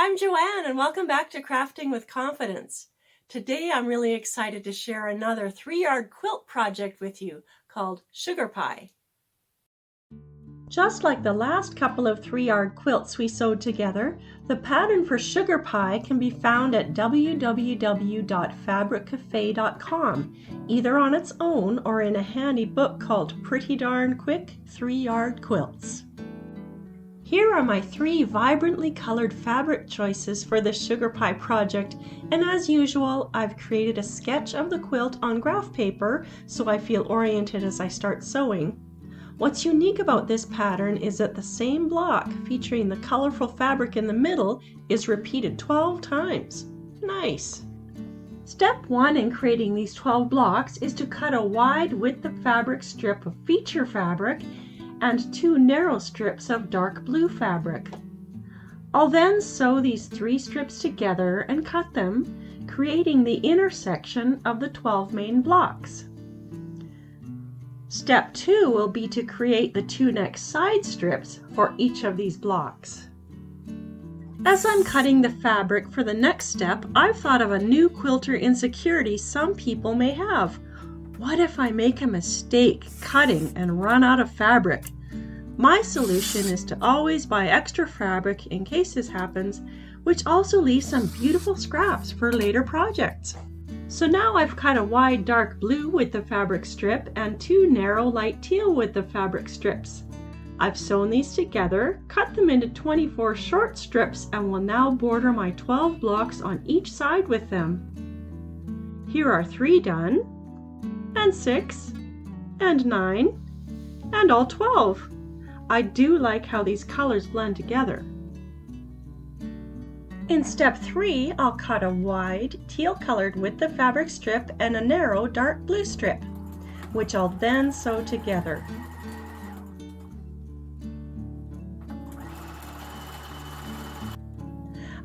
I'm Joanne and welcome back to Crafting with Confidence. Today I'm really excited to share another 3-yard quilt project with you called Sugar Pie. Just like the last couple of 3-yard quilts we sewed together, the pattern for Sugar Pie can be found at www.fabriccafe.com, either on its own or in a handy book called Pretty Darn Quick 3-Yard Quilts. Here are my 3 vibrantly colored fabric choices for the Sugar Pie project, and as usual, I've created a sketch of the quilt on graph paper so I feel oriented as I start sewing. What's unique about this pattern is that the same block featuring the colorful fabric in the middle is repeated 12 times. Nice! Step 1 in creating these 12 blocks is to cut a wide width of fabric strip of feature fabric and 2 narrow strips of dark blue fabric. I'll then sew these 3 strips together and cut them, creating the intersection of the 12 main blocks. Step 2 will be to create the 2 next side strips for each of these blocks. As I'm cutting the fabric for the next step, I've thought of a new quilter insecurity some people may have. What if I make a mistake cutting and run out of fabric? My solution is to always buy extra fabric in case this happens, which also leaves some beautiful scraps for later projects. So now I've cut a wide dark blue with the fabric strip and 2 narrow light teal with the fabric strips. I've sewn these together, cut them into 24 short strips, and will now border my 12 blocks on each side with them. Here are 3 done, and 6, and 9, and all 12. I do like how these colors blend together. In step 3, I'll cut a wide teal colored with the fabric strip and a narrow dark blue strip, which I'll then sew together.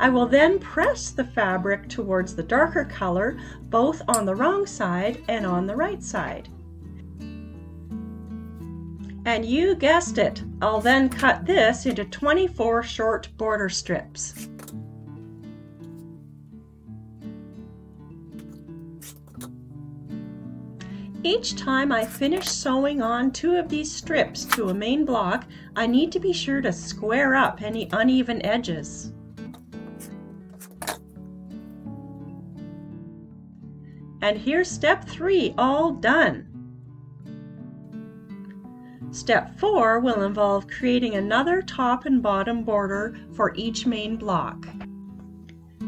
I will then press the fabric towards the darker color, both on the wrong side and on the right side. And you guessed it, I'll then cut this into 24 short border strips. Each time I finish sewing on 2 of these strips to a main block, I need to be sure to square up any uneven edges. And here's step 3, all done. Step 4 will involve creating another top and bottom border for each main block.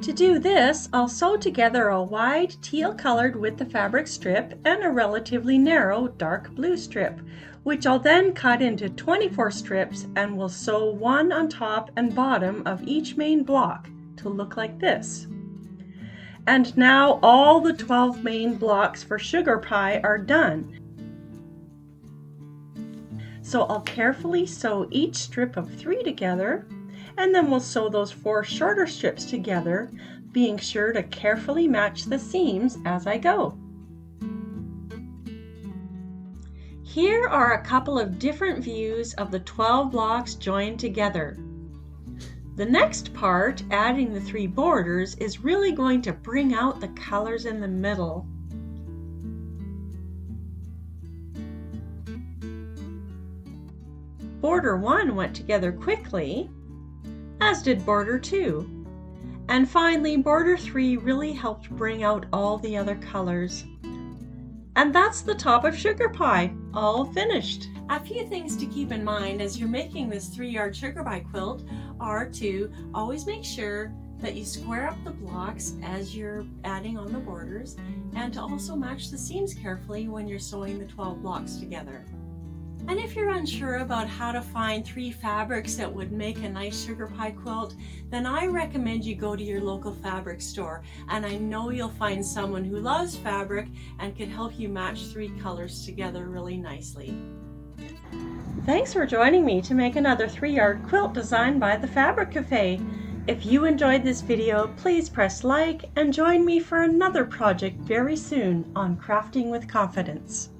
To do this, I'll sew together a wide teal colored with the fabric strip and a relatively narrow dark blue strip, which I'll then cut into 24 strips and will sew one on top and bottom of each main block to look like this. And now all the 12 main blocks for Sugar Pie are done. So I'll carefully sew each strip of 3 together, and then we'll sew those 4 shorter strips together, being sure to carefully match the seams as I go. Here are a couple of different views of the 12 blocks joined together. The next part, adding the 3 borders, is really going to bring out the colors in the middle. Border 1 went together quickly, as did border 2. And finally, border 3 really helped bring out all the other colors. And that's the top of Sugar Pie, all finished. A few things to keep in mind as you're making this 3-yard Sugar Pie quilt are to always make sure that you square up the blocks as you're adding on the borders, and to also match the seams carefully when you're sewing the 12 blocks together. And if you're unsure about how to find 3 fabrics that would make a nice Sugar Pie quilt, then I recommend you go to your local fabric store, and I know you'll find someone who loves fabric and can help you match 3 colors together really nicely. Thanks for joining me to make another 3-yard quilt designed by the Fabric Cafe. If you enjoyed this video, please press like and join me for another project very soon on Crafting with Confidence.